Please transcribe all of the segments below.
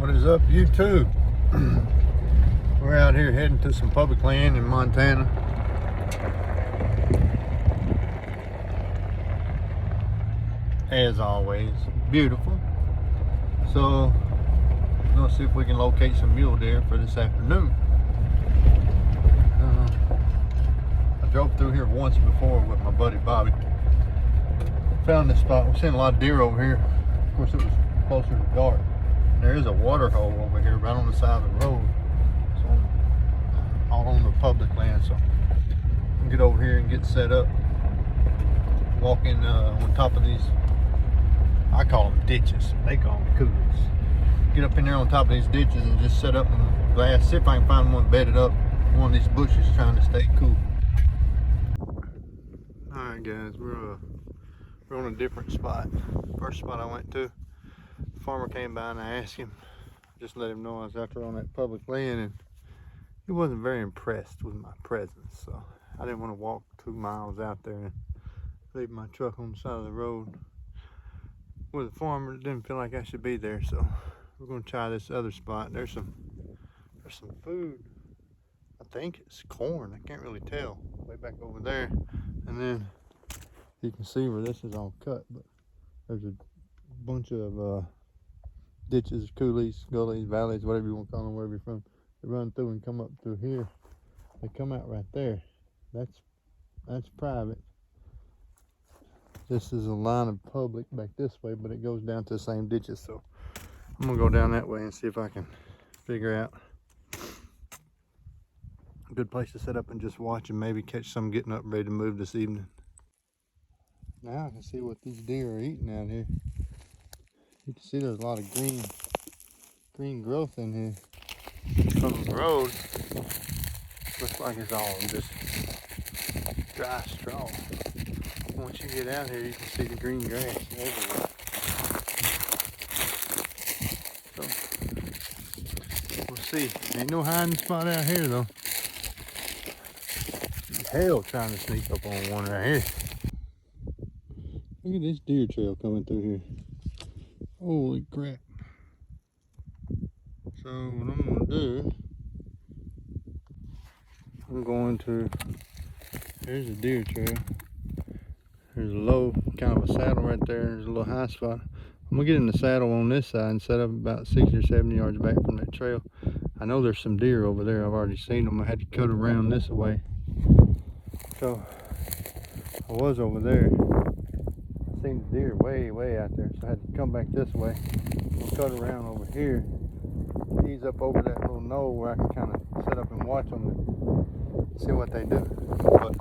What is up, YouTube? We're out here heading to some public land in Montana. As always, beautiful. So, we're gonna see if we can locate some mule deer for this afternoon. I drove through here once before with my buddy Bobby. Found this spot. We're seeing a lot of deer over here. Of course, it was closer to dark. There is a water hole over here right on the side of the road. It's all on the public land, so we'll get over here and get set up. Walking on top of these, I call them ditches. They call them coolers. Get up in there on top of these ditches and just set up in the glass. See if I can find one bedded up, one of these bushes, trying to stay cool. All right, guys, we're on a different spot. First spot I went to, the farmer came by and I asked him, just let him know I was out there on that public land, and he wasn't very impressed with my presence. So I didn't want to walk 2 miles out there and leave my truck on the side of the road with a farmer that didn't feel like I should be there. So we're gonna try this other spot. There's some food. I think it's corn. I can't really tell. Way back over there, and then you can see where this is all cut, but there's a bunch of ditches, coulees, gullies, valleys, whatever you want to call them, wherever you're from. They run through and come up through here. They come out right there. That's private. This is a line of public back this way, but it goes down to the same ditches. So I'm gonna go down that way and see if I can figure out a good place to set up and just watch and maybe catch some getting up ready to move this evening. Now I can see what these deer are eating out here. You can see there's a lot of green growth in here. From the road, looks like it's all just dry straw. Once you get out here, you can see the green grass everywhere. So, we'll see. Ain't no hiding spot out here though. Hell trying to sneak up on one right here. Look at this deer trail coming through here. Holy crap. So what I'm gonna do, here's a deer trail. There's a low, kind of a saddle right there. There's a little high spot. I'm gonna get in the saddle on this side and set up about 60 or 70 yards back from that trail. I know there's some deer over there. I've already seen them. I had to cut around this way. So I was over there. I seen the deer way out there. So I had to come back this way. We'll cut around over here. Ease up over that little knoll where I can kind of set up and watch them and see what they do. But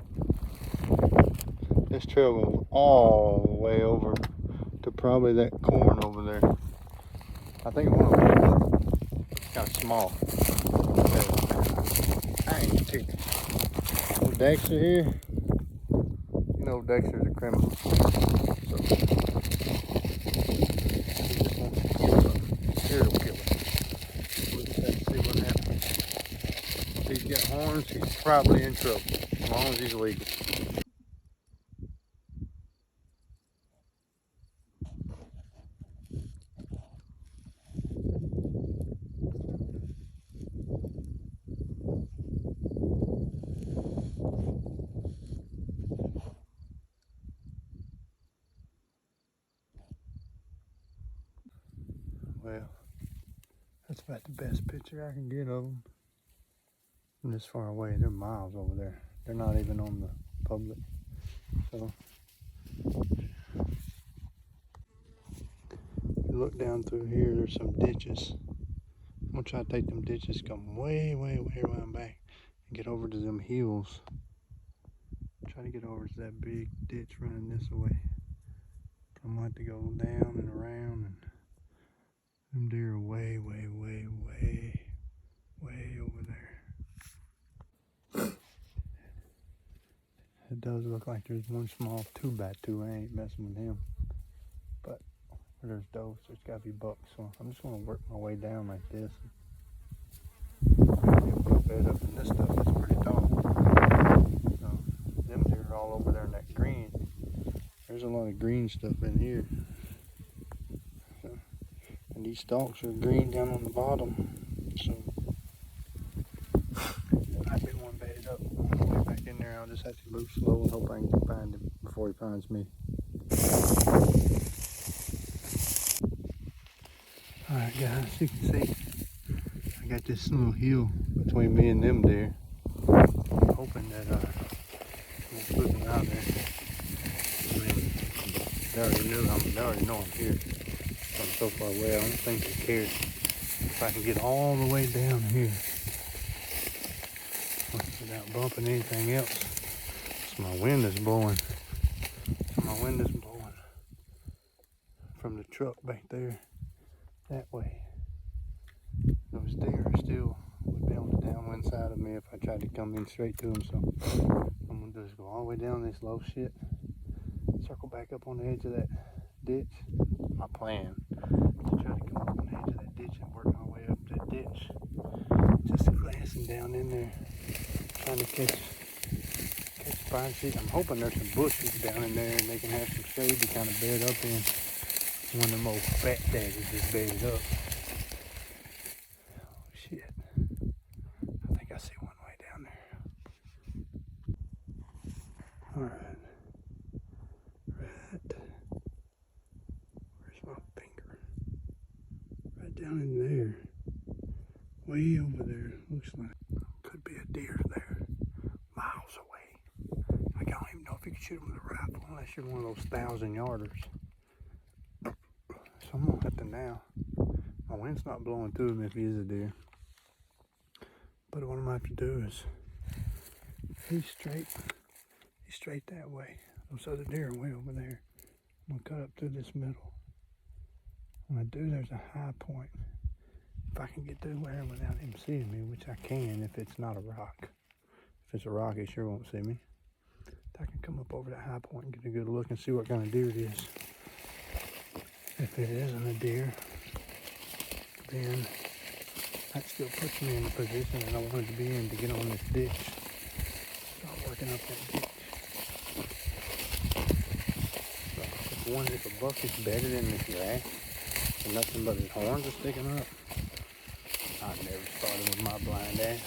this trail goes all the way over to probably that corn over there. I think one of them is kind of small. I ain't ticked. Little Dexter here. You know Dexter's a criminal. So here it'll kill him. We'll just have to see what happens. If he's got horns, he's probably in trouble, as long as he's legal. Well, that's about the best picture I can get of them. From this far away, they're miles over there. They're not even on the public. So, if you look down through here, there's some ditches. I'm gonna try to take them ditches, come way around back, and get over to them hills. Try to get over to that big ditch running this way. I'm gonna have to go down and around, and them deer are way over there. It does look like there's one small 2x2. I ain't messing with him. But where there's does, there's gotta be bucks. So I'm just gonna work my way down like this. Maybe bed up in this stuff. It's pretty tall. So them deer are all over there in that green. There's a lot of green stuff in here. So, And these stalks are green down on the bottom. So there might be one bedded up. I'll get back in there. I'll just have to move slow and hope I can find him before he finds me. Alright guys, you can see I got this little hill between me and them there. I'm hoping that I won't flip him out there. I mean, they already know I'm here. I'm so far away, I don't think they care if I can get all the way down here without bumping anything else. So my wind is blowing. From the truck back there that way. Those deer still would be on the downwind side of me if I tried to come in straight to them. So I'm gonna just go all the way down this low shit, circle back up on the edge of that ditch. My plan to try to come up on the edge of that ditch and work my way up that ditch, just glancing down in there, trying to catch fine shit. I'm hoping there's some bushes down in there and they can have some shade to kind of bed up in. One of them old fat daddies is bedded up. Oh shit. I think I see one way down there. Alright. Where's my finger? Right down in there. Way over there. Looks like could be a deer there. Miles away. I don't even know if you can shoot them with a rifle unless you're one of those 1,000-yarders. So I'm gonna have to now. My wind's not blowing through him if he is a deer. But what I'm gonna have to do is he's straight that way. Those other deer are way over there. I'm gonna cut up through this middle. When I do, there's a high point. If I can get through there without him seeing me, which I can if it's not a rock. If it's a rock, he sure won't see me. I can come up over that high point and get a good look and see what kind of deer it is. If it isn't a deer, then that still puts me in the position that I wanted to be in to get on this ditch. Start working up that ditch. So if a buck is bedded in this grass and nothing but his horns are sticking up, I've never started with my blind ass.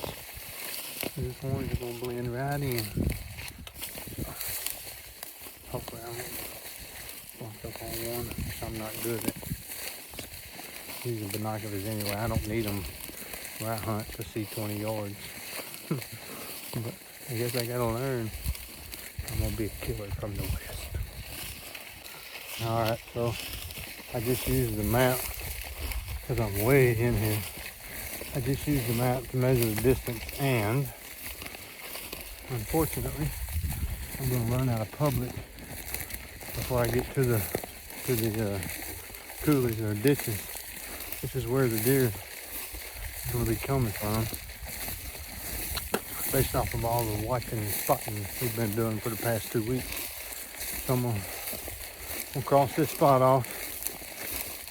His horns are going to blend right in. So hopefully I won't walk up on one. I'm not good at using binoculars anyway. I don't need them where I hunt to see 20 yards. But I guess I gotta learn. I'm gonna be a killer from the west. Alright, so I just used the map because I'm way in here. I just used the map to measure the distance, and unfortunately I'm gonna run out of public before I get to the coulees or ditches. This is where the deer is going to be coming from, based off of all the watching and spotting we've been doing for the past 2 weeks. So I'm going to cross this spot off,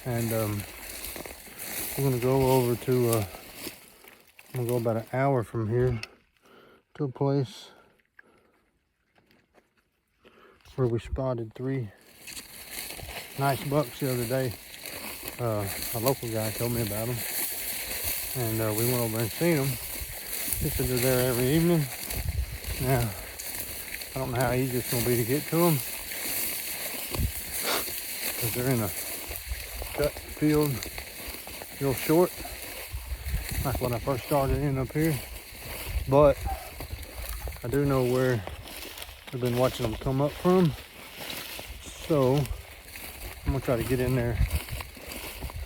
and we're going to go over to, I'm going to go about an hour from here to a place where we spotted 3 nice bucks the other day. A local guy told me about them, and we went over and seen them. He said they're there every evening. Now, I don't know how easy it's going to be to get to them, because they're in a cut field real short, like when I first started in up here. But I do know where I've been watching them come up from, so I'm gonna try to get in there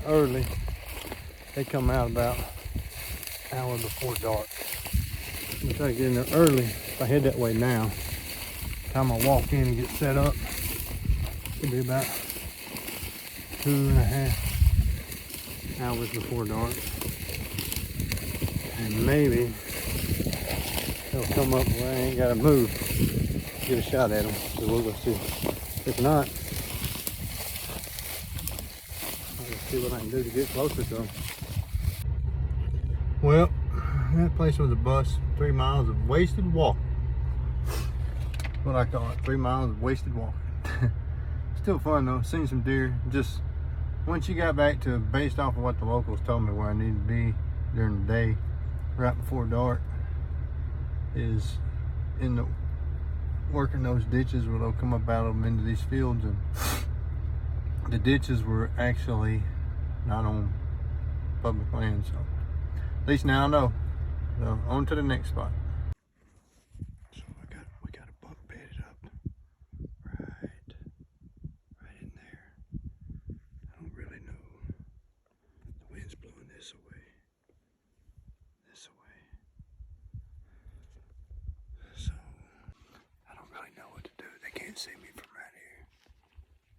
early. They come out about an hour before dark. I'm gonna try to get in there early. If I head that way now, by the time I walk in and get set up, it'll be about 2.5 hours before dark. And maybe they'll come up where I ain't gotta move. Get a shot at them, so we'll go see. If not, I'll see what I can do to get closer to them. Well, that place was a bust. 3 miles of wasted walk. That's what I call it, 3 miles of wasted walk. Still fun though, seen some deer. Just once you got back to, based off of what the locals told me where I need to be during the day, right before dark, is in the working those ditches where they'll come up out of them into these fields, and the ditches were actually not on public land. So at least now I know. So on to the next spot. So we got a buck bedded up right in there. I don't really know. The wind's blowing this away. So I don't really know what to do. They can't see me from right here.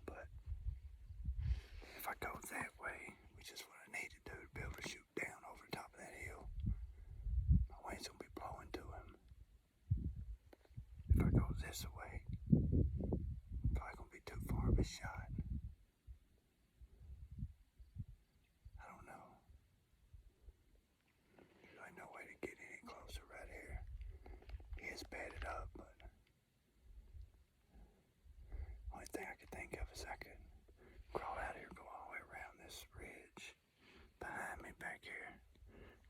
But if I go that way, which is what I need to do to be able to shoot down over the top of that hill, my wind's gonna be blowing to him. If I go this way, probably gonna be too far of a shot. I don't know. There's really no way to get any closer right here. He is bedded up, but only thing I could think of is I could crawl out here, go all the way around this ridge behind me back here,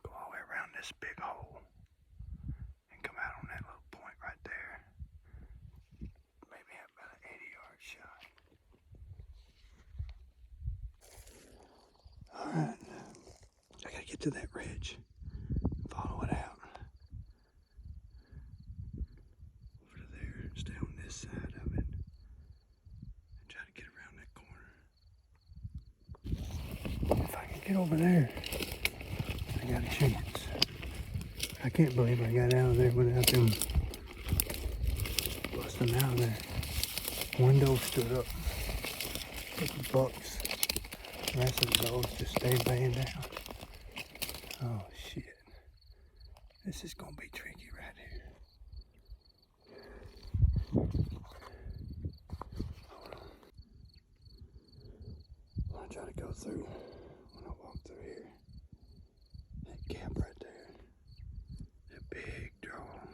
go all the way around this big hole, and come out on that little point right there. Maybe have about an 80-yard shot. Alright, I gotta get to that ridge, follow it out. Over to there, stay on this side of it, and try to get around that corner. If I can get over there, I got a chance. I can't believe I got out of there without them busting out of there. Window stood up. The bucks. The rest of the dogs just stayed laying down. Oh shit. This is gonna be tricky right here. Hold on. I'm gonna try to go through when I walk through here. That gap right there. That big draw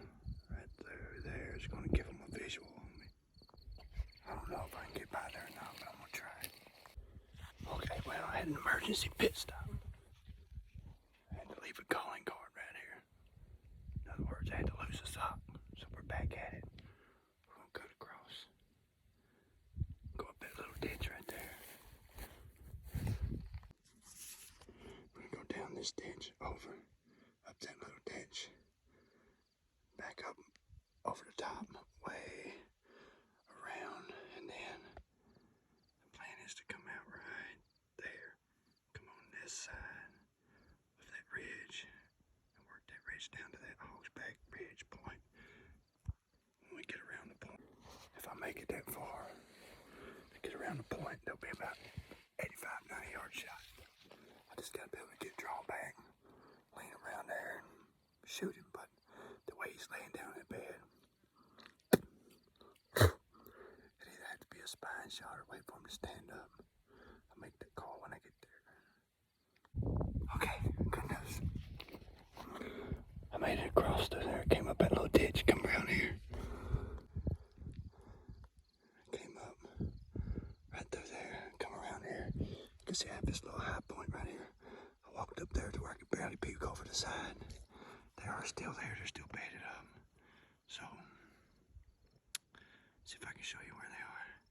right through there is gonna give them a visual on me. I don't know if I can get by there or not, but I'm gonna try. Okay, well, I had an emergency pit stop. I had to leave a calling card right here. In other words, I had to lose a sock. So we're back at it. We're gonna cut across. Go up that little ditch right there. We're gonna go down this ditch, over, up that little ditch, back up, over the top, way around, and then the plan is to come out right there, come on this side of that ridge, and work that ridge down to that Hogsback Ridge point. When we get around the point, if I make it that far, to get around the point, there'll be about 85, 90-yard shot. I just gotta be able to get drawn back, lean around there, and shoot him, but the way he's laying down in bed, it either have to be a spine shot or wait for him to stand up. I'll make that call when I get there. Okay, good news. I made it across through there, came up that little ditch, come around here. Came up right through there, come around here. You can see I have this little high point right here. I walked up there to where I could barely peek over the side. They are still there, they're still bedded up. So, see if I can show you where they are.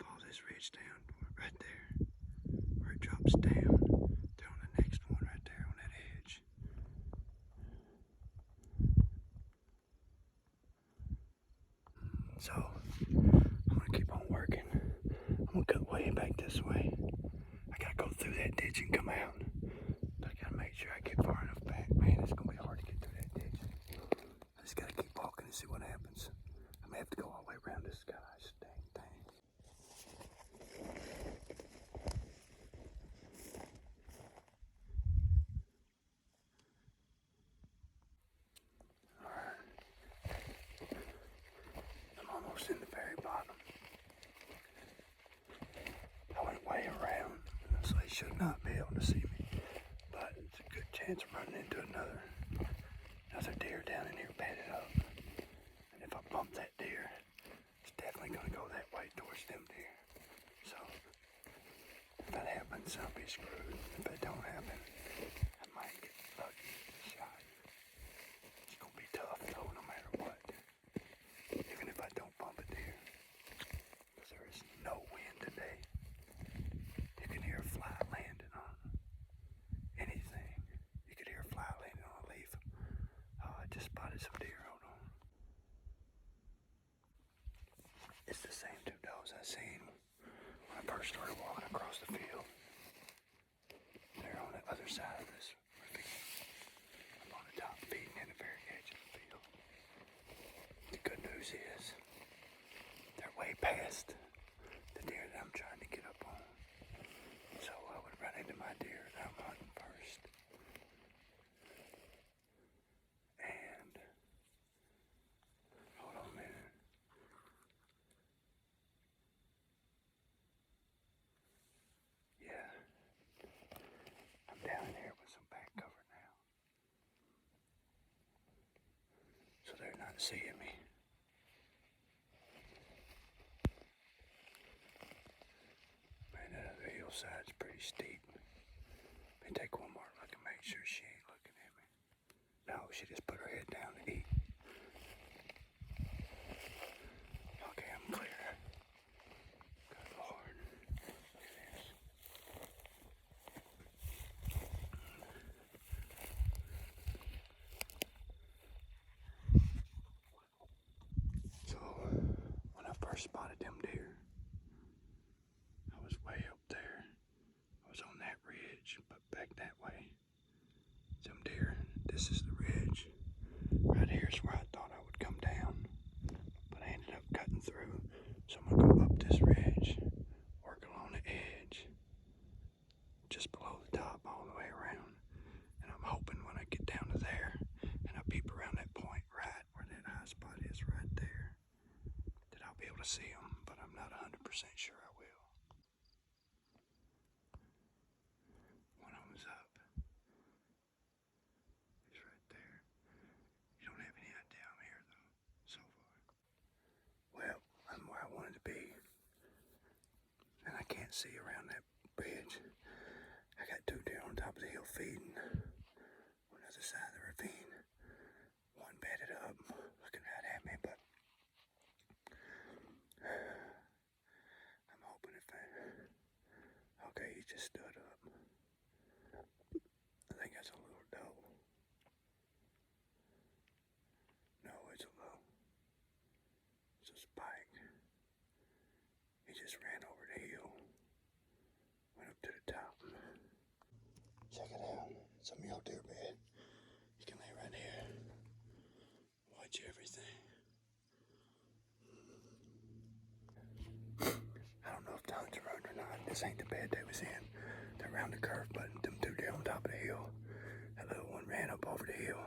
Follow this ridge down, right there, where it drops down. They're on the next one right there on that edge. So, I'm gonna keep on working. I'm gonna cut way back this way. I gotta go through that ditch and come out. But I gotta make sure I get far enough back. Man, it's gonna be hard to get through that ditch. I just gotta keep walking and see what happens. I may have to go all the way around this guy's dang thing. Alright. I'm almost in the very bottom. I went way around, so they should not be able to see me. But it's a good chance of running into another deer down in here bedded up. And if I bump that deer, it's definitely gonna go that way towards them deer. So So I'll be screwed if that don't happen. I might get lucky shot. It's gonna be tough though, no matter what. Even if I don't bump a deer. Because there is no wind today. You can hear a fly landing on anything. You could hear a fly landing on a leaf. Oh, I just spotted some deer. Hold on. It's the same two does I seen when I first started walking across the field. They're on the other side of this ravine. I'm on the top feeding in the very edge of the field. The good news is they're way past the deer that I'm trying to get up on. So I would run into my deer that I'm hunting first. And hold on a minute. Yeah. I'm down here with some back cover now. So they're not seeing me. Man, that other hillside's pretty steep. Let me take one more look and make sure she ain't looking at me. No, she just put her head down to eat. Okay, I'm clear. Good Lord. Look at this. So, when I first spotted them deer, I was way up there. I was on that ridge, but back that way. Some deer, this is the ridge. Right here is where I thought I would come down, but I ended up cutting through. So I'm gonna go up this ridge, work along the edge, just below the top, all the way around. And I'm hoping when I get down to there, and I peep around that point right where that high spot is right there, that I'll be able to see them, but I'm not 100% sure I will. One of them is up. It's right there. You don't have any idea I'm here though, so far. Well, I'm where I wanted to be, and I can't see around that ridge. I got two deer on top of the hill feeding on the other side of the ravine. One bedded up, looking right at me, but I'm hoping if okay, he just stood up. I think that's a little doe. No, it's a low. It's a spike. He just ran over the hill, went up to the top. Check it out. It's a mule deer bed. You can lay right here. Watch everything. I don't know if the hunt's ruined or not. This ain't the bed they was in. They're around the curve, but them two deer on top of the hill. That little one ran up over the hill.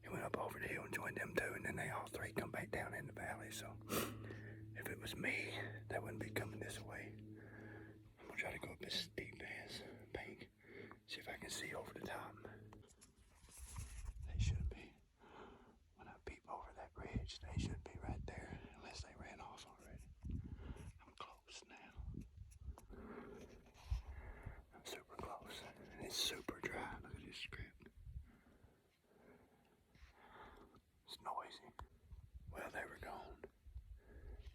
He went up over the hill and joined them two, and then they all three come back down in the valley. So if it was me, they wouldn't be coming this way. I'm gonna try to go up as steep as Pink. See if I can see over the top. They should be. When I peep over that ridge, they should be right there, unless they ran off already. I'm close now. I'm super close. And it's super dry. Look at this script. It's noisy. Well, they were gone.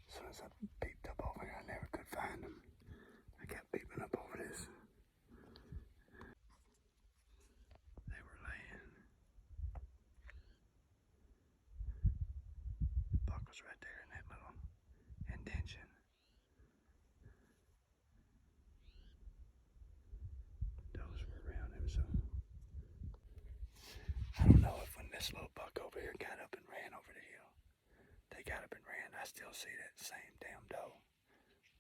As soon as I peeped up over here, I never could find them. I kept peeping up over this. They were laying. The buck was right there in that little indention. Those were around him, so I don't know if when this little buck over here got up and ran over the hill, they got up and ran. I still see that same damn doe.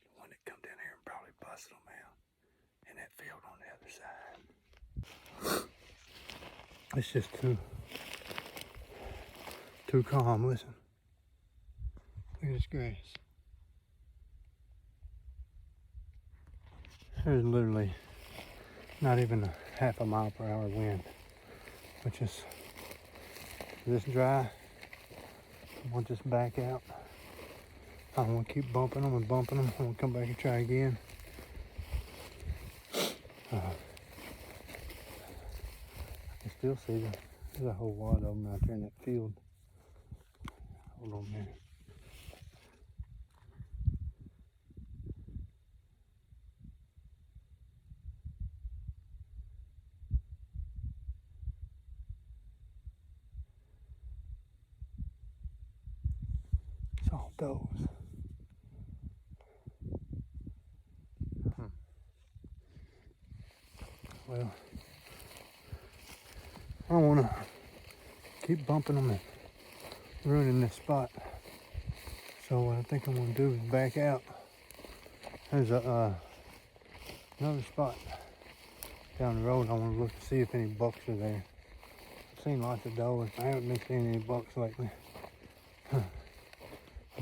The one that come down here and probably busted them out in that field on the other side. It's just too calm. Listen. Look at this grass. There's literally not even a half a mile per hour wind, which is this dry. I want this back out. I want to keep bumping them and bumping them. I want to come back and try again. still see them. There's a whole lot of them out there in that field. Hold on there. It's all those. Well, I don't want to keep bumping them and ruining this spot. So what I think I'm going to do is back out. There's another spot down the road. I want to look to see if any bucks are there. I've seen lots of does. I haven't been seeing any bucks lately.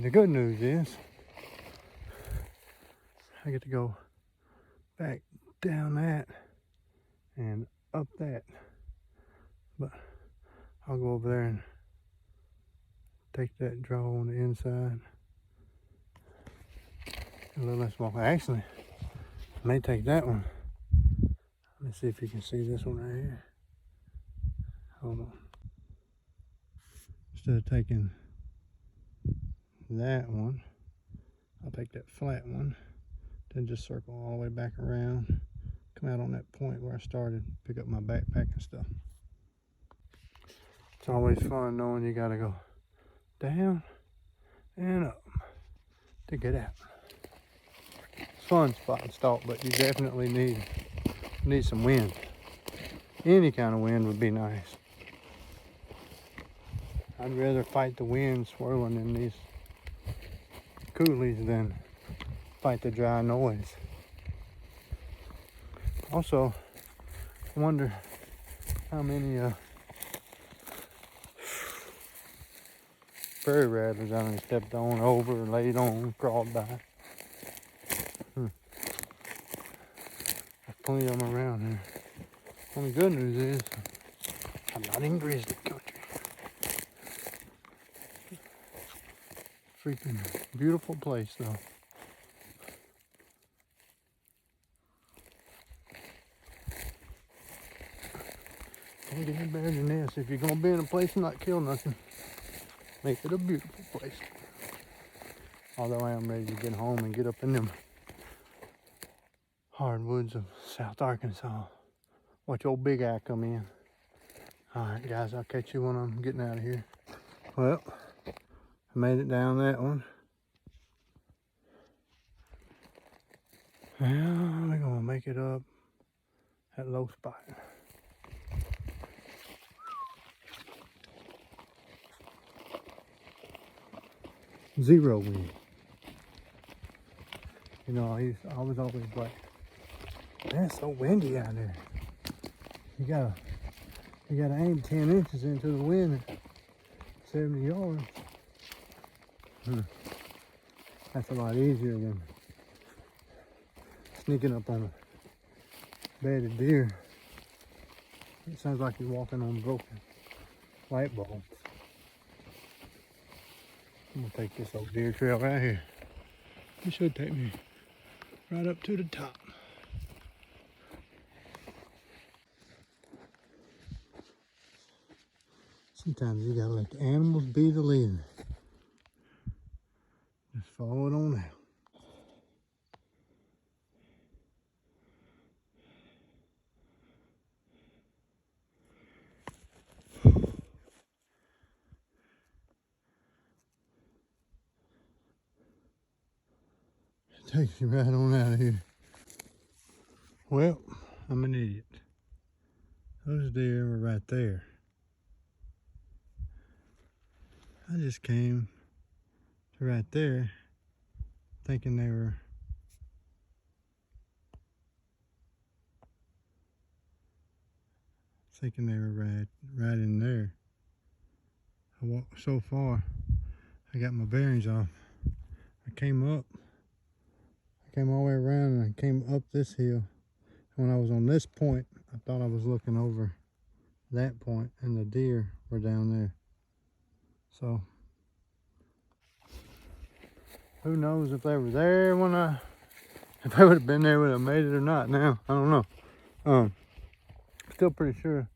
The good news is I get to go back down that and up that, but I'll go over there and take that draw on the inside. A little less walk. Actually, I may take that one. Let me see if you can see this one right here. Hold on. Instead of taking that one, I'll take that flat one, then just circle all the way back around, come out on that point where I started, pick up my backpack and stuff. It's always fun knowing you gotta go down and up to get out. It's fun spot and stalk, but you definitely need some wind. Any kind of wind would be nice. I'd rather fight the wind swirling in these coulees than fight the dry noise. Also, I wonder how many prairie rattlers I done stepped on, over, laid on, crawled by. There's plenty of them around here. Only good news is I'm not in grizzly country. Freaking beautiful place though. Can't get any better than this. If you're gonna be in a place and not kill nothing, make it a beautiful place. Although I am ready to get home and get up in them hardwoods of South Arkansas. Watch old Big Eye come in. Alright guys, I'll catch you when I'm getting out of here. Well, I made it down that one. Well, we're gonna make it up that low spot. Zero wind. You know, I was always like, man, it's so windy out there. You gotta aim 10 inches into the wind at 70 yards. That's a lot easier than sneaking up on a bedded deer. It sounds like you're walking on broken light bulbs. I'm gonna take this old deer trail right here. It should take me right up to the top. Sometimes you gotta let the animals be the leader. Just follow it on out. It takes you right on out of here. Well, I'm an idiot. Those deer were right there. I just came to right there thinking they were right in there. I walked so far, I got my bearings off. I came all the way around and I came up this hill. When I was on this point, I thought I was looking over that point and the deer were down there. So, who knows if they were there when if they would have been there, would have made it or not now. I don't know. Still pretty sure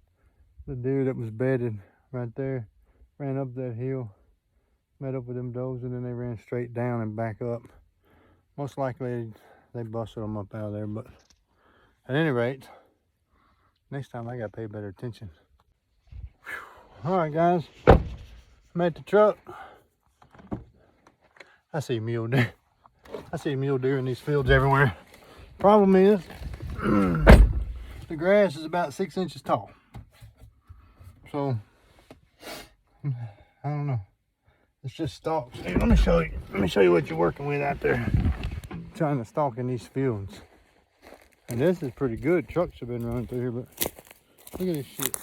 the deer that was bedded right there ran up that hill, met up with them does, and then they ran straight down and back up. Most likely they busted them up out of there, but at any rate, next time I gotta pay better attention. Whew. All right, guys, I'm at the truck. I see mule deer. I see mule deer in these fields everywhere. Problem is, the grass is about 6 inches tall. So, I don't know. It's just stalks. Hey, let me show you. Let me show you what you're working with out there. I'm trying to stalk in these fields. And this is pretty good. Trucks have been running through here, but look at this shit.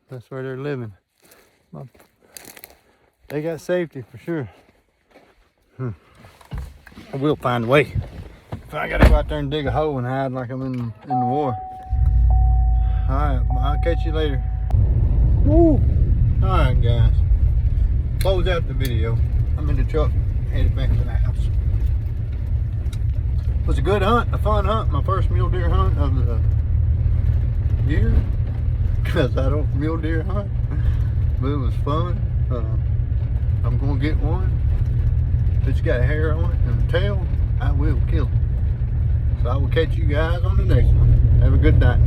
That's where they're living. They got safety for sure. I will find a way. If I gotta go out there and dig a hole and hide like I'm in the war. Alright, I'll catch you later. Woo! Alright, guys. Close out the video. I'm in the truck, headed back to the house. It was a good hunt, a fun hunt. My first mule deer hunt of the year. Because I don't mule deer hunt. But it was fun. I'm gonna get one. If it's got hair on it and a tail, I will kill it. So I will catch you guys on the next one. Have a good night.